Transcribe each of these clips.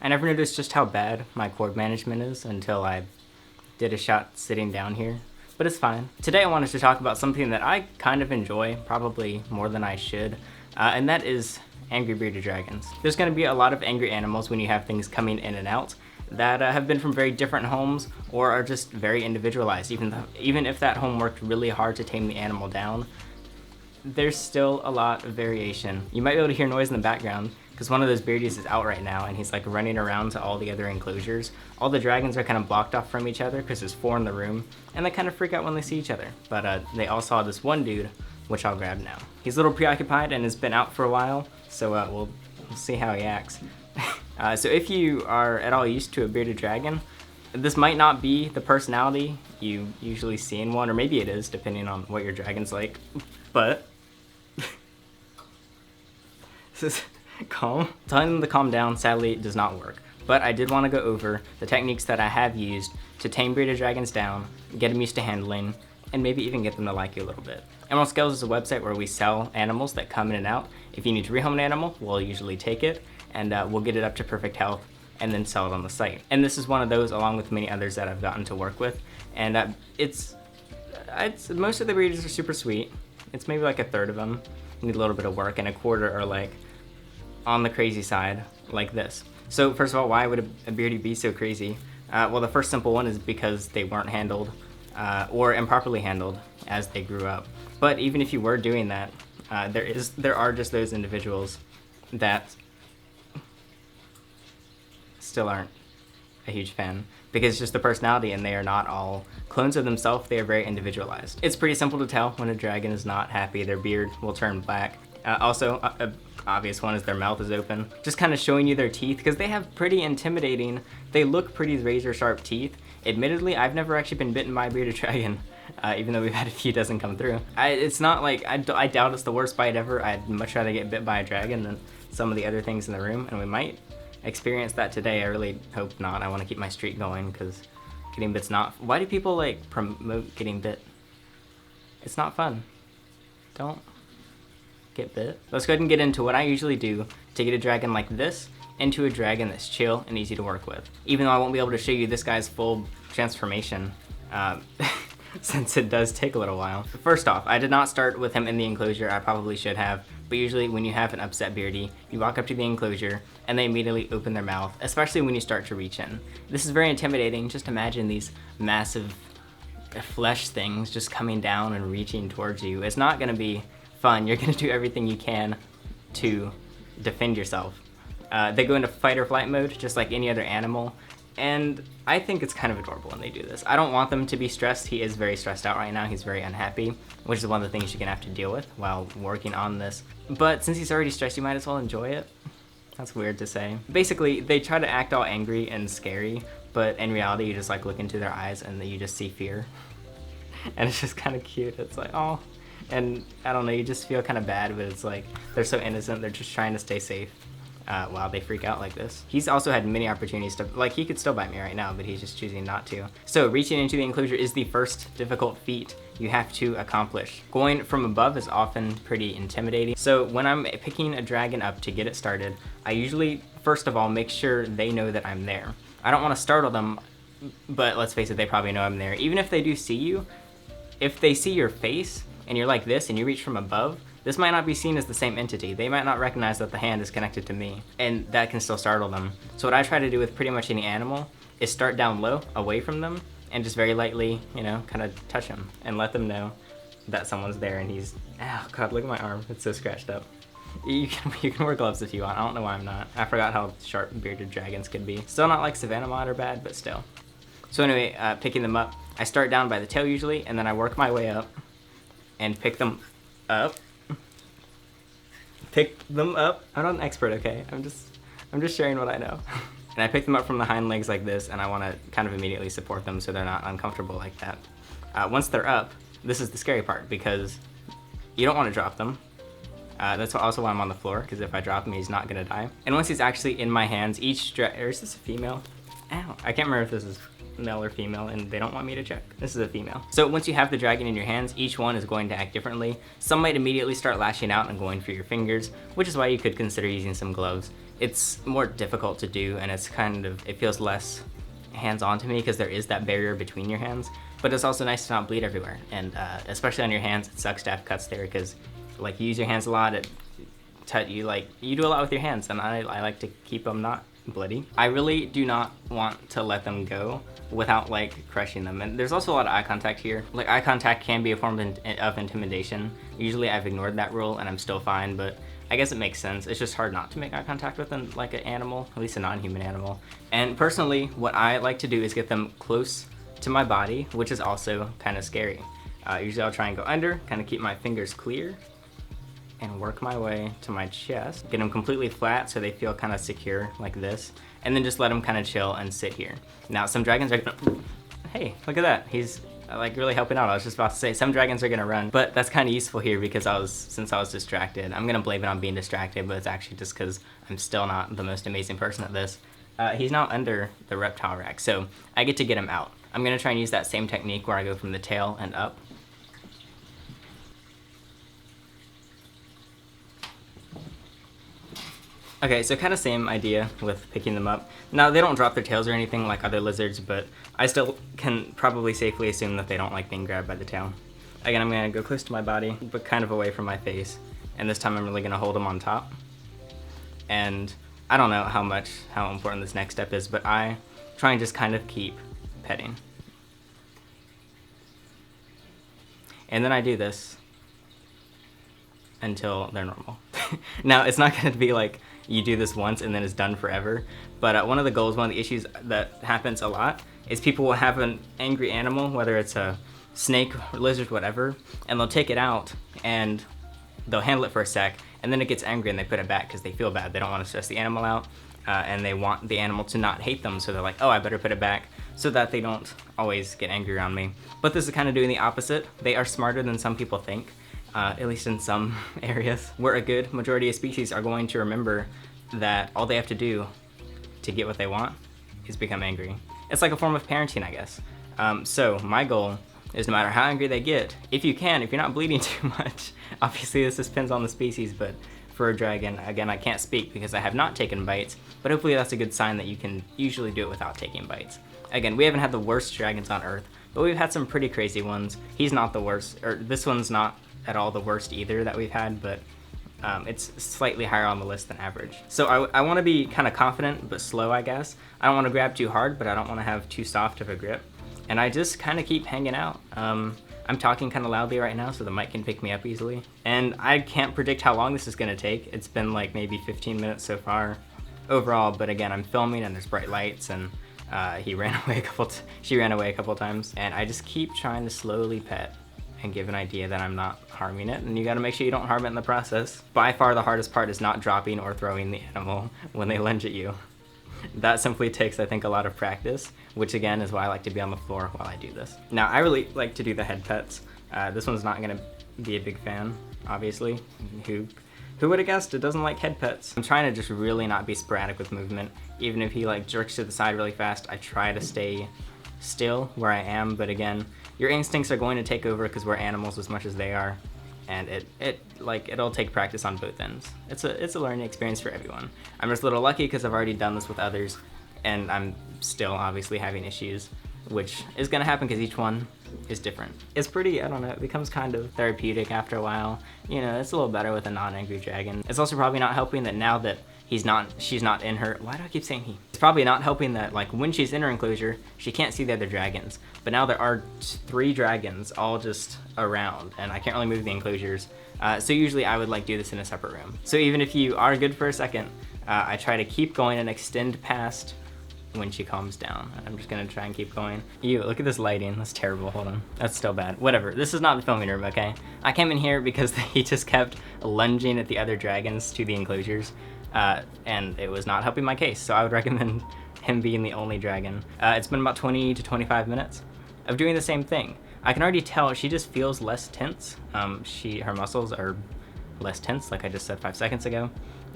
I never noticed just how bad my cord management is until I did a shot sitting down here, but it's fine. Today I wanted to talk about something that I kind of enjoy, probably more than I should, and that is angry bearded dragons. There's going to be a lot of angry animals when you have things coming in and out that have been from very different homes or are just very individualized. Even if that home worked really hard to tame the animal down, there's still a lot of variation. You might be able to hear noise in the background because one of those beardies is out right now and he's like running around to all the other enclosures. All the dragons are kind of blocked off from each other because there's 4 in the room, and they kind of freak out when they see each other. But they all saw this one dude, which I'll grab now. He's a little preoccupied and has been out for a while, so we'll see how he acts. So if you are at all used to a bearded dragon, this might not be the personality you usually see in one, or maybe it is, depending on what your dragon's like. But this is calm. Telling them to calm down, sadly, does not work. But I did want to go over the techniques that I have used to tame bearded dragons down, get them used to handling, and maybe even get them to like you a little bit. Emerald Scales is a website where we sell animals that come in and out. If you need to rehome an animal, we'll usually take it, and we'll get it up to perfect health and then sell it on the site. And this is one of those, along with many others that I've gotten to work with. And it's most of the breeders are super sweet. It's maybe like a third of them need a little bit of work, and a quarter are like on the crazy side, like this. So first of all, why would a beardy be so crazy? Well, the first simple one is because they weren't handled or improperly handled as they grew up. But even if you were doing that, there are just those individuals that still aren't a huge fan, because it's just the personality, and they are not all clones of themselves. They are very individualized. It's pretty simple to tell when a dragon is not happy. Their beard will turn black. Also, a obvious one is their mouth is open, just kind of showing you their teeth, because they have pretty intimidating, they look pretty razor sharp teeth. Admittedly, I've never actually been bitten by a bearded dragon, even though we've had a few dozen come through. It's not like, I doubt it's the worst bite ever. I'd much rather get bit by a dragon than some of the other things in the room, and we might experience that today. I really hope not. I want to keep my streak going, because getting bit's not, why do people like promote getting bit? It's not fun. Don't get bit. Let's go ahead and get into what I usually do to get a dragon like this into a dragon that's chill and easy to work with. Even though I won't be able to show you this guy's full transformation, since it does take a little while. First off, I did not start with him in the enclosure. I probably should have, but usually when you have an upset beardy, you walk up to the enclosure and they immediately open their mouth, especially when you start to reach in. This is very intimidating. Just imagine these massive flesh things just coming down and reaching towards you. It's not gonna be fun. You're gonna do everything you can to defend yourself. They go into fight or flight mode just like any other animal, and I think it's kind of adorable when they do this. I don't want them to be stressed. He is very stressed out right now. He's very unhappy, which is one of the things you're gonna have to deal with while working on this. But since he's already stressed, you might as well enjoy it. That's weird to say. Basically, they try to act all angry and scary, but in reality, you just like look into their eyes and then you just see fear. And it's just kind of cute. It's like, oh. And I don't know, you just feel kind of bad, but it's like, they're so innocent, they're just trying to stay safe while they freak out like this. He's also had many opportunities to, like, he could still bite me right now, but he's just choosing not to. So reaching into the enclosure is the first difficult feat you have to accomplish. Going from above is often pretty intimidating. So when I'm picking a dragon up to get it started, I usually, first of all, make sure they know that I'm there. I don't want to startle them, but let's face it, they probably know I'm there. Even if they do see you, if they see your face, and you're like this and you reach from above, this might not be seen as the same entity. They might not recognize that the hand is connected to me, and that can still startle them. So what I try to do with pretty much any animal is start down low, away from them, and just very lightly, you know, kind of touch them and let them know that someone's there. And he's, oh God, look at my arm. It's so scratched up. You can wear gloves if you want. I don't know why I'm not. I forgot how sharp bearded dragons can be. Still not like Savannah Mod or bad, but still. So anyway, picking them up, I start down by the tail usually, and then I work my way up and pick them up. Pick them up. I'm not an expert, okay? I'm just sharing what I know. And I pick them up from the hind legs like this, and I want to kind of immediately support them so they're not uncomfortable like that. Once they're up, this is the scary part, because you don't want to drop them. That's also why I'm on the floor, because if I drop him, he's not gonna die. And once he's actually in my hands, or is this a female? Ow, I can't remember if this is male or female, and they don't want me to check. This is a female. So once you have the dragon in your hands, each one is going to act differently. Some might immediately start lashing out and going for your fingers, which is why you could consider using some gloves. It's more difficult to do, and it feels less hands-on to me because there is that barrier between your hands, but it's also nice to not bleed everywhere. And especially on your hands, it sucks to have cuts there because like you use your hands a lot. You do a lot with your hands, and I like to keep them not bloody. I really do not want to let them go without like crushing them. And there's also a lot of eye contact here. Like eye contact can be a form of intimidation. Usually I've ignored that rule and I'm still fine, but I guess it makes sense. It's just hard not to make eye contact with an animal, at least a non-human animal. And personally, what I like to do is get them close to my body, which is also kind of scary. Usually I'll try and go under, kind of keep my fingers clear, and work my way to my chest. Get them completely flat so they feel kind of secure like this, and then just let them kind of chill and sit here. Now some dragons are gonna, hey, look at that. He's like really helping out. I was just about to say some dragons are gonna run, but that's kind of useful here because since I was distracted. I'm gonna blame it on being distracted, but it's actually just because I'm still not the most amazing person at this. He's now under the reptile rack, so I get to get him out. I'm gonna try and use that same technique where I go from the tail and up. Okay, so kind of same idea with picking them up. Now, they don't drop their tails or anything like other lizards, but I still can probably safely assume that they don't like being grabbed by the tail. Again, I'm gonna go close to my body, but kind of away from my face. And this time I'm really gonna hold them on top. And I don't know how important this next step is, but I try and just kind of keep petting. And then I do this until they're normal. Now, it's not gonna be like you do this once and then it's done forever, but one of the issues that happens a lot is people will have an angry animal, whether it's a snake, lizard, whatever, and they'll take it out and they'll handle it for a sec, and then it gets angry and they put it back because they feel bad. They don't want to stress the animal out, and they want the animal to not hate them, so they're like, oh, I better put it back so that they don't always get angry around me. But this is kind of doing the opposite. They are smarter than some people think. At least in some areas, where a good majority of species are going to remember that all they have to do to get what they want is become angry. It's like a form of parenting, I guess. So my goal is no matter how angry they get, if you're not bleeding too much, obviously this depends on the species, but for a dragon, again, I can't speak because I have not taken bites, but hopefully that's a good sign that you can usually do it without taking bites. Again, we haven't had the worst dragons on Earth, but we've had some pretty crazy ones. He's not the worst, or this one's not at all the worst either that we've had, but it's slightly higher on the list than average. So I want to be kind of confident but slow, I guess. I don't want to grab too hard, but I don't want to have too soft of a grip. And I just kind of keep hanging out. I'm talking kind of loudly right now so the mic can pick me up easily. And I can't predict how long this is going to take. It's been like maybe 15 minutes so far overall, but again, I'm filming and there's bright lights, and she ran away a couple times. And I just keep trying to slowly pet and give an idea that I'm not harming it, and you gotta make sure you don't harm it in the process. By far the hardest part is not dropping or throwing the animal when they lunge at you. That simply takes, I think, a lot of practice, which again is why I like to be on the floor while I do this. Now, I really like to do the head pets. This one's not gonna be a big fan, obviously. Who would have guessed it doesn't like head pets? I'm trying to just really not be sporadic with movement. Even if he like jerks to the side really fast, I try to stay still where I am, but again, your instincts are going to take over because we're animals as much as they are, and it'll take practice on both ends. It's a learning experience for everyone. I'm just a little lucky because I've already done this with others, and I'm still obviously having issues, which is gonna happen because each one is different. It's pretty, I don't know, it becomes kind of therapeutic after a while. You know, it's a little better with a non-angry dragon. It's also probably not helping that now that she's not in her, why do I keep saying he? It's probably not helping that like when she's in her enclosure, she can't see the other dragons. But now there are 3 dragons all just around, and I can't really move the enclosures. So usually I would like do this in a separate room. So even if you are good for a second, I try to keep going and extend past when she calms down. I'm just gonna try and keep going. Look at this lighting, that's terrible, hold on. That's still bad, whatever. This is not the filming room, okay? I came in here because he just kept lunging at the other dragons to the enclosures. And it was not helping my case, so I would recommend him being the only dragon. It's been about 20 to 25 minutes of doing the same thing. I can already tell she just feels less tense. Her muscles are less tense, like I just said 5 seconds ago,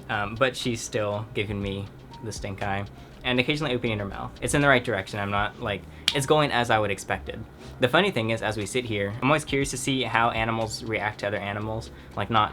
but she's still giving me the stink eye, and occasionally opening her mouth. It's in the right direction. I'm not like, it's going as I would expected. The funny thing is, as we sit here, I'm always curious to see how animals react to other animals, like not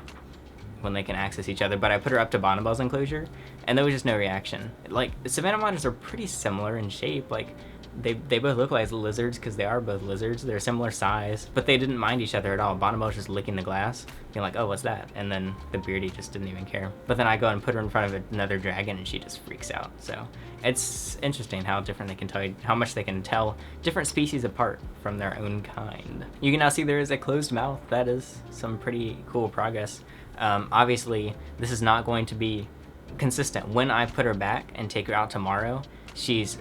when they can access each other, but I put her up to Bonobel's enclosure, and there was just no reaction. Like, Savannah monitors are pretty similar in shape, like, they both look like lizards because they are both lizards. They're similar size, but they didn't mind each other at all. Bonobel was just licking the glass, being like, oh, what's that? And then the Beardy just didn't even care. But then I go and put her in front of another dragon and she just freaks out. So it's interesting how different they can tell you, how much they can tell different species apart from their own kind. You can now see there is a closed mouth. That is some pretty cool progress. Obviously, this is not going to be consistent. When I put her back and take her out tomorrow,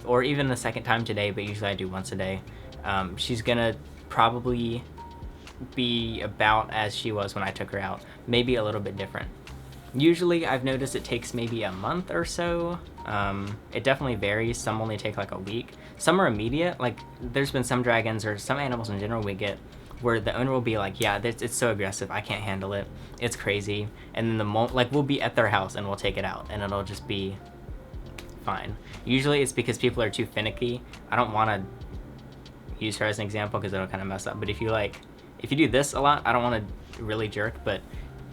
or even the second time today, but usually I do once a day, she's gonna probably be about as she was when I took her out, maybe a little bit different. Usually I've noticed it takes maybe a month or so. It definitely varies. Some only take like a week. Some are immediate. Like, there's been some dragons or some animals in general we get where the owner will be like, yeah, it's so aggressive, I can't handle it, it's crazy, and then the moment, like, we'll be at their house and we'll take it out and it'll just be fine. Usually it's because people are too finicky. I don't want to use her as an example because it'll kind of mess up, but if you do this a lot, I don't want to really jerk, but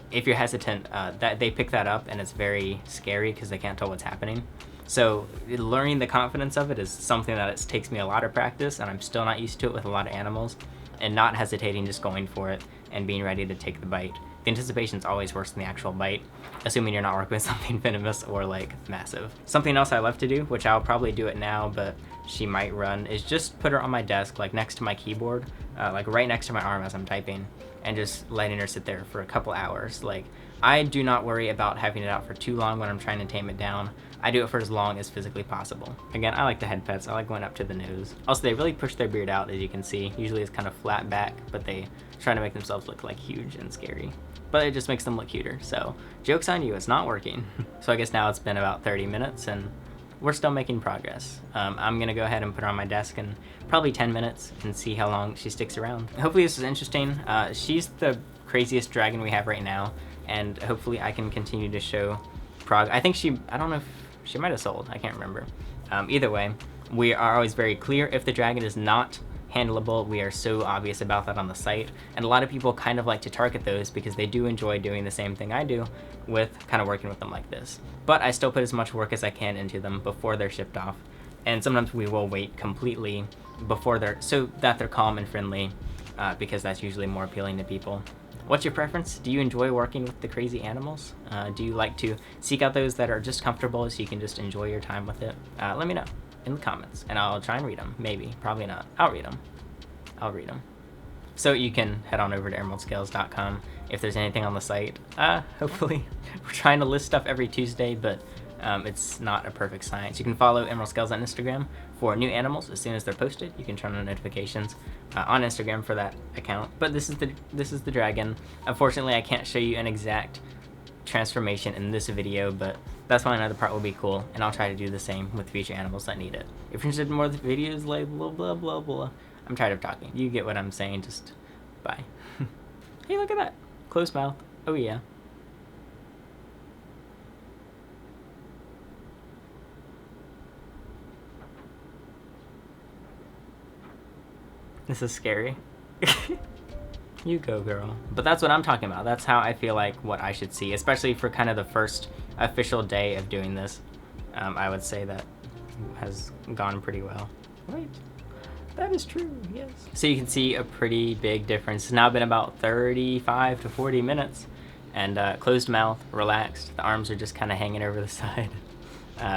if you're hesitant, that they pick that up and it's very scary because they can't tell what's happening. So learning the confidence of it is something that it takes me a lot of practice, and I'm still not used to it with a lot of animals, and not hesitating, just going for it and being ready to take the bite. The anticipation's always worse than the actual bite, assuming you're not working with something venomous or like massive. Something else I love to do, which I'll probably do it now, but she might run, is just put her on my desk, like next to my keyboard, like right next to my arm as I'm typing, and just letting her sit there for a couple hours. Like, I do not worry about having it out for too long when I'm trying to tame it down. I do it for as long as physically possible. Again, I like the head pets. I like going up to the nose. Also, they really push their beard out, as you can see. Usually it's kind of flat back, but they try to make themselves look like huge and scary. But it just makes them look cuter. So, joke's on you, it's not working. So I guess now it's been about 30 minutes and we're still making progress. I'm gonna go ahead and put her on my desk in probably 10 minutes and see how long she sticks around. Hopefully this is interesting. She's the craziest dragon we have right now, and hopefully I can continue to show I think I don't know if she might have sold, I can't remember. Either way, we are always very clear if the dragon is not handleable. We are so obvious about that on the site, and a lot of people kind of like to target those because they do enjoy doing the same thing I do with kind of working with them like this. But I still put as much work as I can into them before they're shipped off, and sometimes we will wait completely so that they're calm and friendly, because that's usually more appealing to people. What's your preference? Do you enjoy working with the crazy animals? Do you like to seek out those that are just comfortable so you can just enjoy your time with it? Let me know in the comments, and I'll try and read them. Maybe, probably not. I'll read them. I'll read them. So you can head on over to emeraldscales.com if there's anything on the site. Hopefully, we're trying to list stuff every Tuesday, but it's not a perfect science. You can follow Emerald Scales on Instagram for new animals as soon as they're posted. You can turn on notifications on Instagram for that account. But this is the dragon. Unfortunately, I can't show you an exact transformation in this video, but that's why another part will be cool, and I'll try to do the same with future animals that need it. If you're interested in more videos like blah blah blah blah, I'm tired of talking. You get what I'm saying. Just bye. Hey, look at that. Closed mouth. Oh yeah. This is scary. You go, girl. But that's what I'm talking about. That's how I feel like what I should see, especially for kind of the first official day of doing this. I would say that has gone pretty well. Wait, that is true, yes. So you can see a pretty big difference. It's now been about 35 to 40 minutes, and closed mouth, relaxed. The arms are just kind of hanging over the side.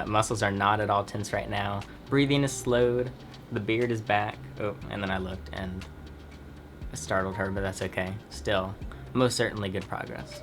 Muscles are not at all tense right now. Breathing is slowed. The beard is back. Oh, and then I looked and I startled her, but that's okay. Still, most certainly good progress.